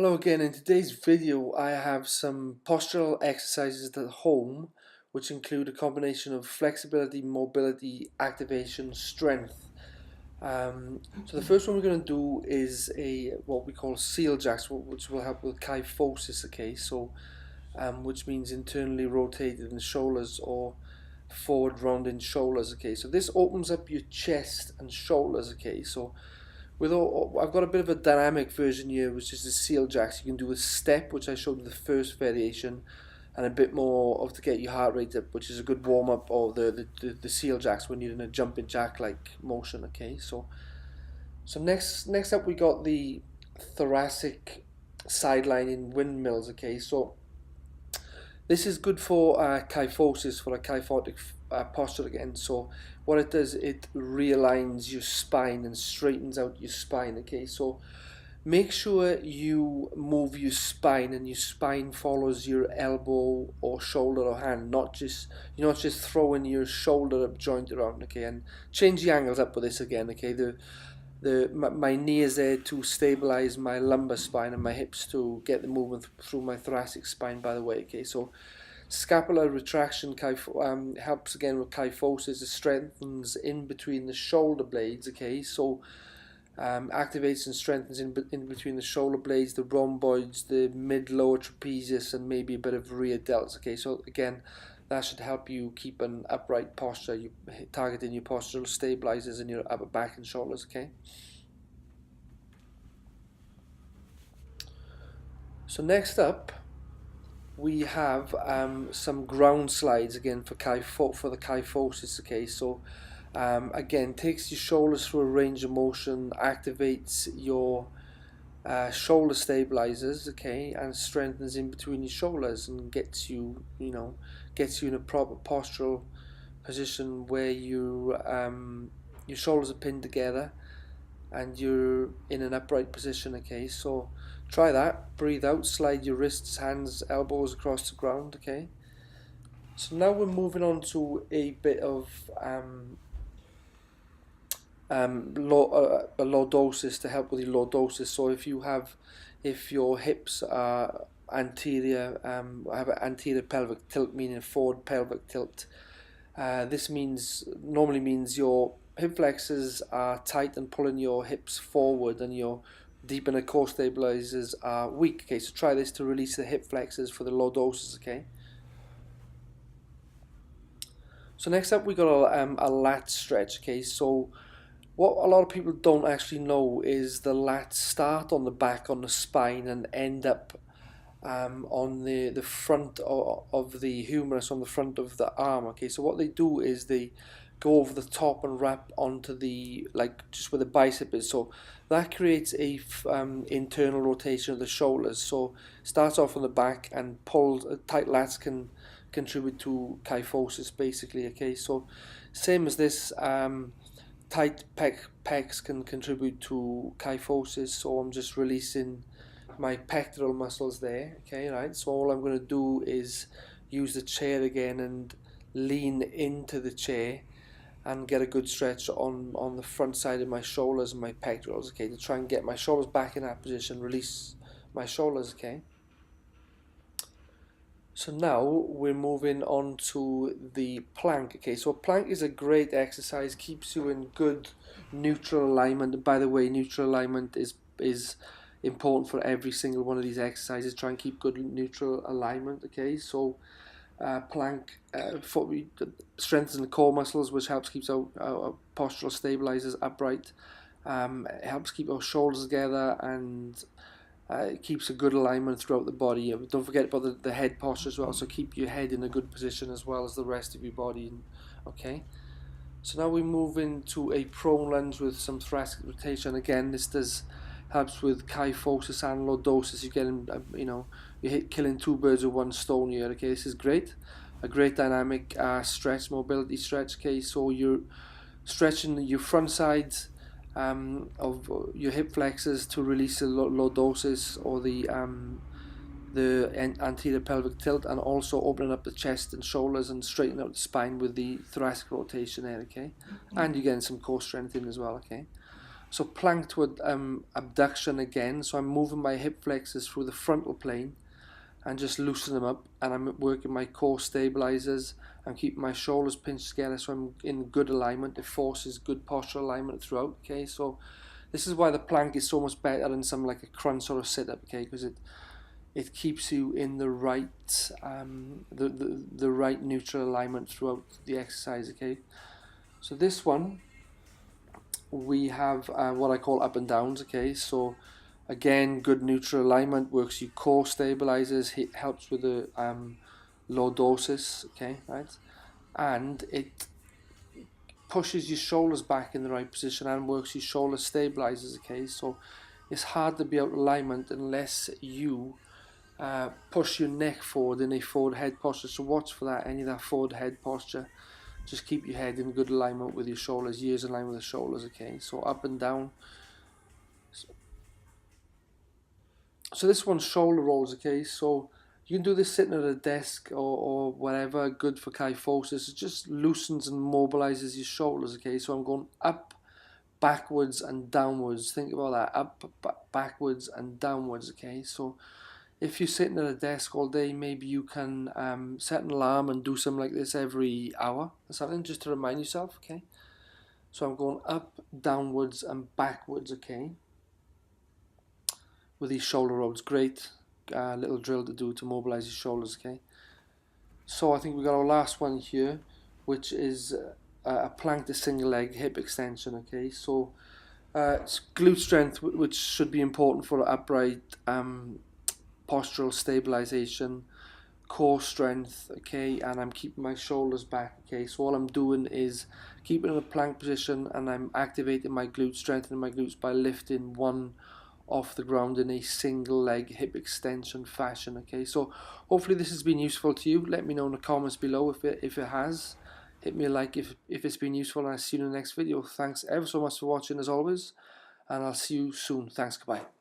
Hello again. In today's video I have some postural exercises at home which include a combination of flexibility, mobility, activation, strength. So the first one we're going to do is what we call seal jacks, which will help with kyphosis, okay? So which means internally rotated in shoulders or forward rounding shoulders, okay? So this opens up your chest and shoulders, okay? So I've got a bit of a dynamic version here, which is the seal jacks. You can do a step, which I showed in the first variation, and a bit more of to get your heart rate up, which is a good warm up, or the seal jacks when you're in a jumping jack like motion. Okay, so next up we got the thoracic sidelining windmills. Okay, so this is good for kyphosis, for a kyphotic posture again. So what it does, it realigns your spine and straightens out your spine. Okay, so make sure you move your spine and your spine follows your elbow or shoulder or hand, you're not just throwing your shoulder up joint around. Okay, and change the angles up with this again. Okay, my knee is there to stabilize my lumbar spine and my hips to get the movement through my thoracic spine, by the way. Okay, so scapular retraction helps again with kyphosis. It strengthens in between the shoulder blades. Okay, so activates and strengthens in between the shoulder blades, the rhomboids, the mid-lower trapezius, and maybe a bit of rear delts. Okay, so again, that should help you keep an upright posture. You targeting your postural stabilizers in your upper back and shoulders. Okay. So next up, we have some ground slides again for the kyphosis. Okay, so again, takes your shoulders through a range of motion, activates your shoulder stabilizers, okay, and strengthens in between your shoulders and gets you in a proper postural position where your shoulders are pinned together and you're in an upright position. Okay, so try that. Breathe out, slide your wrists, hands, elbows across the ground. Okay, so now we're moving on to a bit of lordosis to help with your lordosis. So if your hips are anterior, have an anterior pelvic tilt, meaning a forward pelvic tilt, this normally means your hip flexors are tight and pulling your hips forward, and your deep inner core stabilizers are weak. Okay, so try this to release the hip flexors for the lordosis. Okay. So next up we got a lat stretch. Okay, so what a lot of people don't actually know is the lats start on the back, on the spine, and end up on the front of the humerus, on the front of the arm. Okay, so what they do is they go over the top and wrap onto the, like, just where the bicep is. So that creates a internal rotation of the shoulders. So starts off on the back and pulls. Tight lats can contribute to kyphosis, basically. Okay, so same as this. Tight pecs can contribute to kyphosis, so I'm just releasing my pectoral muscles there. Okay, right, so all I'm going to do is use the chair again and lean into the chair and get a good stretch on the front side of my shoulders and my pectorals, okay, to try and get my shoulders back in that position, release my shoulders. Okay, so now we're moving on to the plank. Okay, so a plank is a great exercise, keeps you in good neutral alignment. And by the way, neutral alignment is important for every single one of these exercises. Try and keep good neutral alignment. Okay, so plank strengthens the core muscles, which helps keeps our postural stabilizers upright. It helps keep our shoulders together, and it keeps a good alignment throughout the body. Don't forget about the head posture as well, so keep your head in a good position as well as the rest of your body. Okay, so now we move into a prone lunge with some thoracic rotation. Again, this helps with kyphosis and lordosis. You're getting, you're killing two birds with one stone here. Okay, this is great. A great dynamic stretch, mobility stretch. Okay, so you're stretching your front sides of your hip flexors to release the lordosis, or the anterior pelvic tilt, and also opening up the chest and shoulders and straightening out the spine with the thoracic rotation there. Okay, and you're getting some core strength in as well. Okay, So plank to abduction again. So I'm moving my hip flexors through the frontal plane and just loosen them up, and I'm working my core stabilizers. I'm keeping my shoulders pinched together so I'm in good alignment. It forces good postural alignment throughout. Okay, so this is why the plank is so much better than some like a crunch or a sit-up. Okay, because it keeps you in the right the right neutral alignment throughout the exercise. Okay, so this one we have what I call up and downs. Okay, so again, good neutral alignment, works your core stabilizers, it helps with the lordosis. Okay, right, and it pushes your shoulders back in the right position and works your shoulder stabilizers. Okay, so it's hard to be out of alignment unless you push your neck forward in a forward head posture. So watch for that, any of that forward head posture. Just keep your head in good alignment with your shoulders, ears in line with the shoulders. Okay, so up and down. So this one's shoulder rolls. Okay, so you can do this sitting at a desk or whatever, good for kyphosis. It just loosens and mobilizes your shoulders. Okay, so I'm going up, backwards and downwards. Think about that, up, backwards and downwards. Okay, so if you're sitting at a desk all day, maybe you can set an alarm and do something like this every hour or something, just to remind yourself. Okay, so I'm going up, downwards and backwards. Okay, with these shoulder rolls. Great little drill to do to mobilize your shoulders. Okay, so I think we got our last one here, which is a plank to single leg hip extension. Okay, so it's glute strength, which should be important for upright postural stabilization, core strength. Okay, and I'm keeping my shoulders back. Okay, so all I'm doing is keeping in a plank position and I'm activating my glutes, strengthening my glutes by lifting one off the ground in a single leg hip extension fashion. Okay, so hopefully this has been useful to you. Let me know in the comments below if it has. Hit me a like if it's been useful, and I'll see you in the next video. Thanks ever so much for watching as always, and I'll see you soon. Thanks, goodbye.